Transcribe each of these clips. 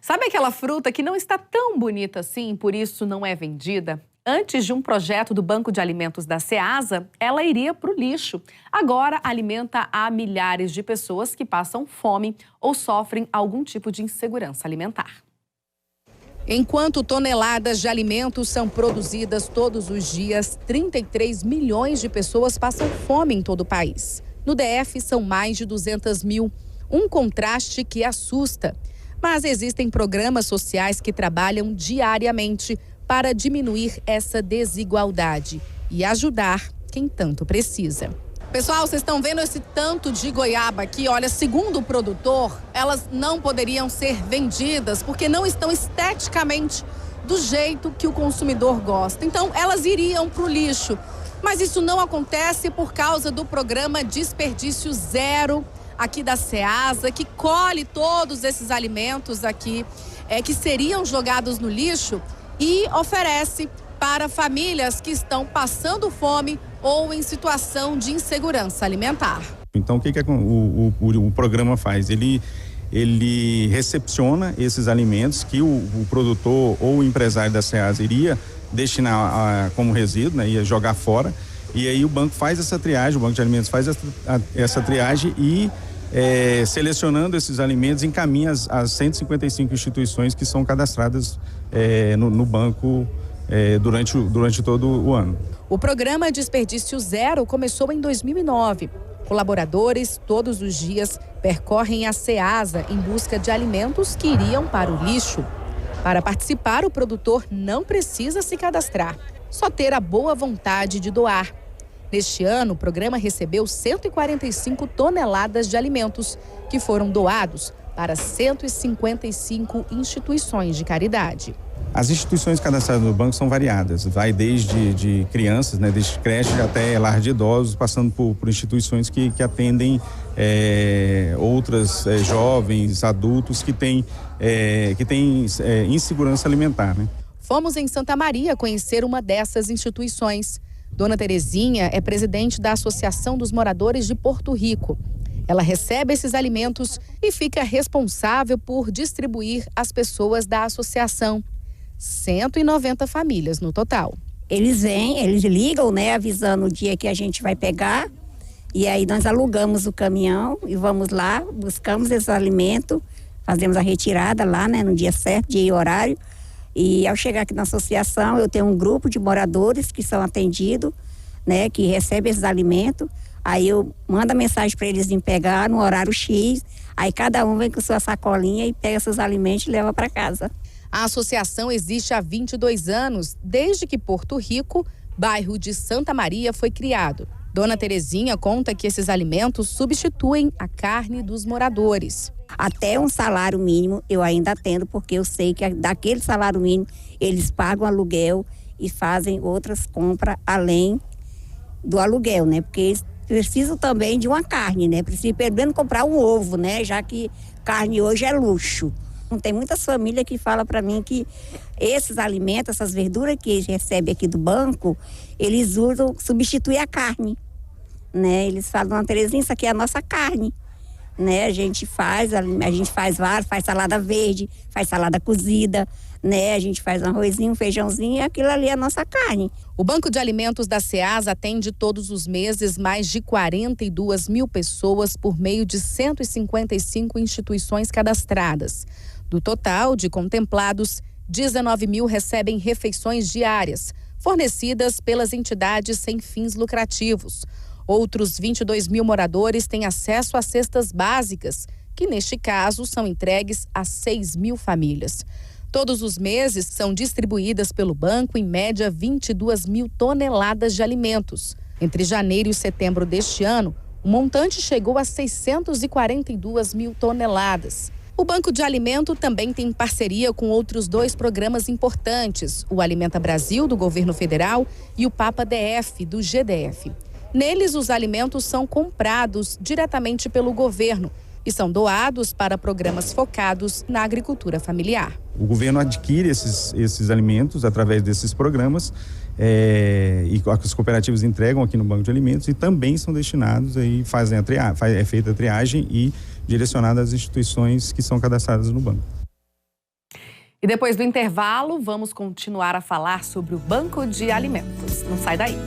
Sabe aquela fruta que não está tão bonita assim, por isso não é vendida? Antes de um projeto do Banco de Alimentos da Ceasa, ela iria para o lixo. Agora alimenta a milhares de pessoas que passam fome ou sofrem algum tipo de insegurança alimentar. Enquanto toneladas de alimentos são produzidas todos os dias, 33 milhões de pessoas passam fome em todo o país. No DF, são mais de 200 mil. Um contraste que assusta. Mas existem programas sociais que trabalham diariamente para diminuir essa desigualdade e ajudar quem tanto precisa. Pessoal, vocês estão vendo esse tanto de goiaba aqui? Olha, segundo o produtor, elas não poderiam ser vendidas porque não estão esteticamente do jeito que o consumidor gosta. Então, elas iriam para o lixo. Mas isso não acontece por causa do programa Desperdício Zero aqui da Ceasa, que colhe todos esses alimentos aqui que seriam jogados no lixo e oferece para famílias que estão passando fome ou em situação de insegurança alimentar. Então, o que o programa faz? Ele recepciona esses alimentos que o produtor ou o empresário da Ceasa iria destinar como resíduo, né, ia jogar fora, e aí o banco faz essa triagem, o Banco de Alimentos faz essa triagem e selecionando esses alimentos encaminha as 155 instituições que são cadastradas no banco durante todo o ano. O programa Desperdício Zero começou em 2009. Colaboradores, todos os dias, percorrem a Ceasa em busca de alimentos que iriam para o lixo. Para participar, o produtor não precisa se cadastrar, só ter a boa vontade de doar. Neste ano, o programa recebeu 145 toneladas de alimentos que foram doados para 155 instituições de caridade. As instituições cadastradas no banco são variadas, vai desde de crianças, né, desde creche até lar de idosos, passando por instituições que atendem outras jovens, adultos que têm insegurança alimentar, né? Fomos em Santa Maria conhecer uma dessas instituições. Dona Terezinha é presidente da Associação dos Moradores de Porto Rico. Ela recebe esses alimentos e fica responsável por distribuir às pessoas da associação. 190 famílias no total. Eles vêm, eles ligam, né, avisando o dia que a gente vai pegar. E aí nós alugamos o caminhão e vamos lá, buscamos esses alimentos, fazemos a retirada lá, né, no dia certo, dia e horário. E ao chegar aqui na associação, eu tenho um grupo de moradores que são atendidos, né, que recebem esses alimentos. Aí eu mando a mensagem para eles em pegar no horário X. Aí cada um vem com sua sacolinha e pega seus alimentos e leva para casa. A associação existe há 22 anos, desde que Porto Rico, bairro de Santa Maria, foi criado. Dona Terezinha conta que esses alimentos substituem a carne dos moradores. Até um salário mínimo eu ainda atendo, porque eu sei que daquele salário mínimo eles pagam aluguel e fazem outras compras além do aluguel, né? Porque eles precisam também de uma carne, né? Precisam pelo menos comprar um ovo, né? Já que carne hoje é luxo. Tem muitas famílias que falam para mim que esses alimentos, essas verduras que eles recebem aqui do banco, eles usam substituir a carne, né? Eles falam, Dona Terezinha, isso aqui é a nossa carne, né? A gente faz várias, faz salada verde, faz salada cozida, né? A gente faz um arrozinho, um feijãozinho e aquilo ali é a nossa carne. O Banco de Alimentos da Ceasa atende todos os meses mais de 42 mil pessoas por meio de 155 instituições cadastradas. Do total de contemplados, 19 mil recebem refeições diárias, fornecidas pelas entidades sem fins lucrativos. Outros 22 mil moradores têm acesso a cestas básicas, que neste caso são entregues a 6 mil famílias. Todos os meses são distribuídas pelo banco, em média, 22 mil toneladas de alimentos. Entre janeiro e setembro deste ano, o montante chegou a 642 mil toneladas. O Banco de Alimento também tem parceria com outros 2 programas importantes, o Alimenta Brasil, do governo federal, e o Papa DF, do GDF. Neles, os alimentos são comprados diretamente pelo governo e são doados para programas focados na agricultura familiar. O governo adquire esses alimentos através desses programas e as cooperativas entregam aqui no Banco de Alimentos e também são destinados, aí é feita a triagem e direcionada às instituições que são cadastradas no banco. E depois do intervalo, vamos continuar a falar sobre o Banco de Alimentos. Não sai daí.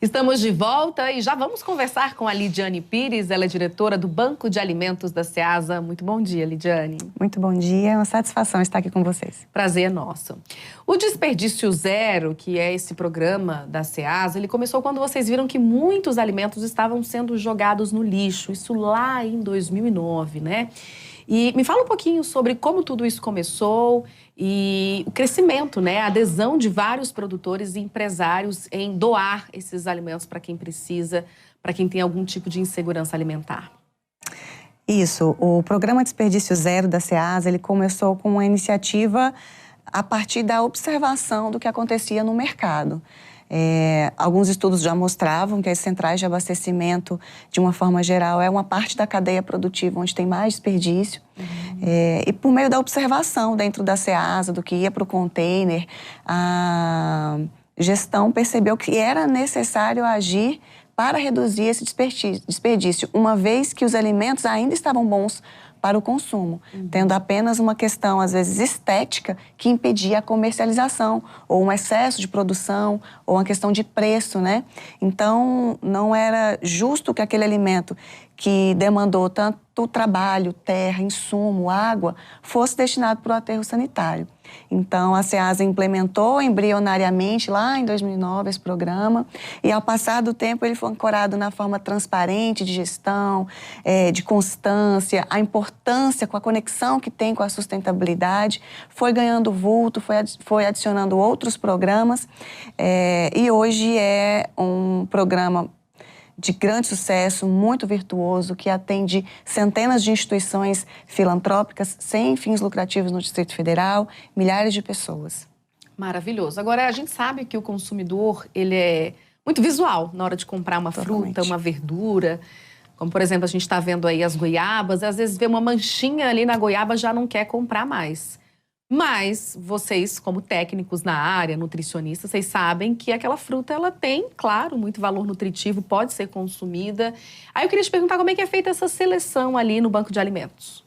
Estamos de volta e já vamos conversar com a Lidiane Pires, ela é diretora do Banco de Alimentos da Ceasa. Muito bom dia, Lidiane. Muito bom dia, é uma satisfação estar aqui com vocês. Prazer é nosso. O Desperdício Zero, que é esse programa da Ceasa, ele começou quando vocês viram que muitos alimentos estavam sendo jogados no lixo, isso lá em 2009, né? E me fala um pouquinho sobre como tudo isso começou e o crescimento, né? A adesão de vários produtores e empresários em doar esses alimentos para quem precisa, para quem tem algum tipo de insegurança alimentar. Isso, o programa Desperdício Zero da Ceasa, ele começou com uma iniciativa a partir da observação do que acontecia no mercado. Alguns estudos já mostravam que as centrais de abastecimento, de uma forma geral, é uma parte da cadeia produtiva onde tem mais desperdício. E por meio da observação dentro da Ceasa, do que ia para o container, a gestão percebeu que era necessário agir para reduzir esse desperdício, uma vez que os alimentos ainda estavam bons para o consumo, tendo apenas uma questão, às vezes, estética, que impedia a comercialização, ou um excesso de produção, ou uma questão de preço, né? Então, não era justo que aquele alimento que demandou tanto trabalho, terra, insumo, água, fosse destinado para o aterro sanitário. Então, a Ceasa implementou embrionariamente, lá em 2009, esse programa, e ao passar do tempo ele foi ancorado na forma transparente de gestão, de constância, a importância com a conexão que tem com a sustentabilidade, foi ganhando vulto, foi adicionando outros programas, e hoje é um programa de grande sucesso, muito virtuoso, que atende centenas de instituições filantrópicas sem fins lucrativos no Distrito Federal, milhares de pessoas. Maravilhoso. Agora, a gente sabe que o consumidor, ele é muito visual na hora de comprar uma fruta, uma verdura. Como, por exemplo, a gente está vendo aí as goiabas, às vezes vê uma manchinha ali na goiaba, já não quer comprar mais. Mas vocês, como técnicos na área, nutricionistas, vocês sabem que aquela fruta, ela tem, claro, muito valor nutritivo, pode ser consumida. Aí eu queria te perguntar como é que é feita essa seleção ali no Banco de Alimentos.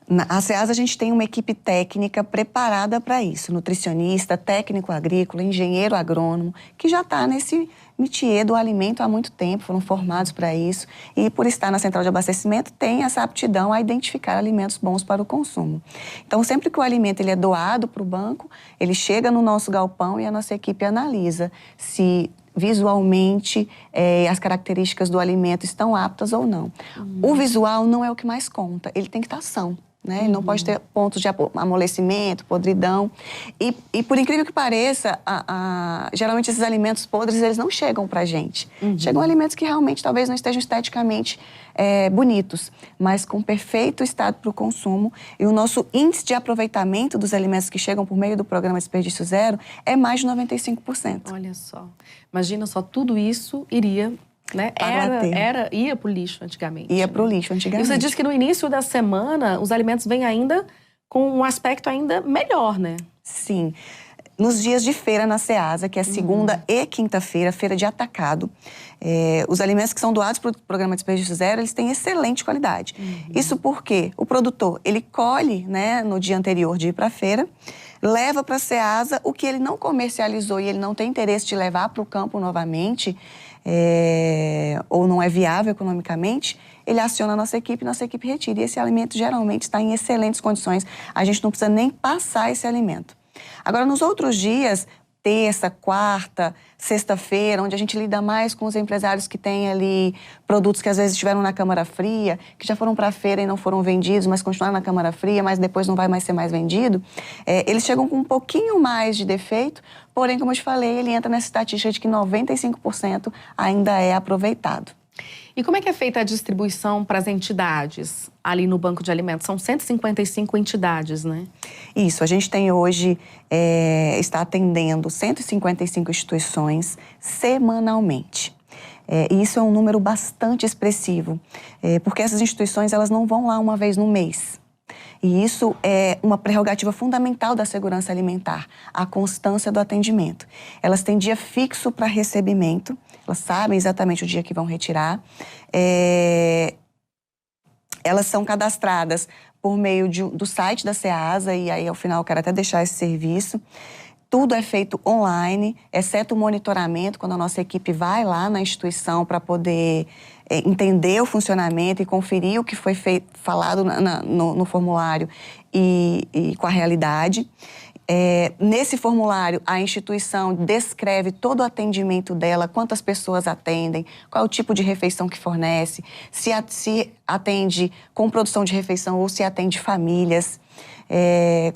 Na Ceasa, a gente tem uma equipe técnica preparada para isso. Nutricionista, técnico agrícola, engenheiro agrônomo, que já está nesse métier do alimento há muito tempo, foram formados para isso. E por estar na central de abastecimento, tem essa aptidão a identificar alimentos bons para o consumo. Então, sempre que o alimento ele é doado para o banco, ele chega no nosso galpão e a nossa equipe analisa se visualmente as características do alimento estão aptas ou não. O visual não é o que mais conta, ele tem que estar são. Né? Ele não pode ter pontos de amolecimento, podridão. E por incrível que pareça, geralmente esses alimentos podres, eles não chegam pra gente. Chegam alimentos que realmente talvez não estejam esteticamente bonitos, mas com perfeito estado para o consumo. E o nosso índice de aproveitamento dos alimentos que chegam por meio do programa Desperdício Zero é mais de 95%. Olha só. Imagina só, tudo isso iria... Né? Ia para o lixo antigamente. Ia para o lixo antigamente. E você disse que no início da semana os alimentos vêm ainda com um aspecto ainda melhor, né? Sim. Nos dias de feira na Ceasa, que é segunda e quinta-feira, feira de atacado, os alimentos que são doados para o programa Desperdício Zero, eles têm excelente qualidade. Isso porque o produtor, ele colhe, né, no dia anterior de ir para a feira, leva para a Ceasa o que ele não comercializou e ele não tem interesse de levar para o campo novamente, ou não é viável economicamente, ele aciona a nossa equipe retira. E esse alimento geralmente está em excelentes condições. A gente não precisa nem passar esse alimento. Agora, nos outros dias, terça, quarta, sexta-feira, onde a gente lida mais com os empresários que têm ali produtos que às vezes estiveram na câmara fria, que já foram para a feira e não foram vendidos, mas continuaram na câmara fria, mas depois não vai mais ser mais vendido, eles chegam com um pouquinho mais de defeito, porém, como eu te falei, ele entra nessa estatística de que 95% ainda é aproveitado. E como é que é feita a distribuição para as entidades ali no Banco de Alimentos? São 155 entidades, né? Isso, a gente tem hoje, está atendendo 155 instituições semanalmente. E isso é um número bastante expressivo, porque essas instituições elas não vão lá uma vez no mês. E isso é uma prerrogativa fundamental da segurança alimentar, a constância do atendimento. Elas têm dia fixo para recebimento, elas sabem exatamente o dia que vão retirar. Elas são cadastradas por meio do site da Ceasa, e aí ao final eu quero até deixar esse serviço. Tudo é feito online, exceto o monitoramento, quando a nossa equipe vai lá na instituição para poder entender o funcionamento e conferir o que foi falado no formulário e com a realidade. Nesse formulário, a instituição descreve todo o atendimento dela, quantas pessoas atendem, qual é o tipo de refeição que fornece, se atende com produção de refeição ou se atende famílias,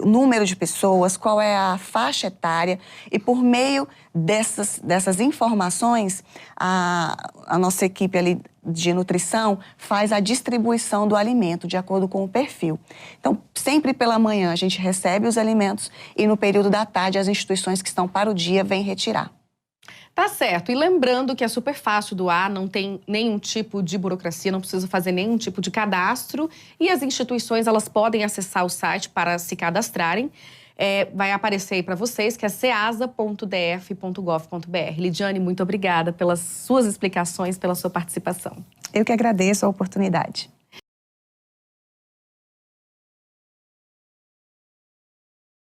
número de pessoas, qual é a faixa etária, e por meio dessas informações, a nossa equipe ali de nutrição faz a distribuição do alimento de acordo com o perfil. Então, sempre pela manhã a gente recebe os alimentos e no período da tarde as instituições que estão para o dia vêm retirar. Tá certo. E lembrando que é super fácil doar, não tem nenhum tipo de burocracia, não precisa fazer nenhum tipo de cadastro. E as instituições, elas podem acessar o site para se cadastrarem. Vai aparecer aí para vocês, que é ceasa.df.gov.br. Lidiane, muito obrigada pelas suas explicações, pela sua participação. Eu que agradeço a oportunidade.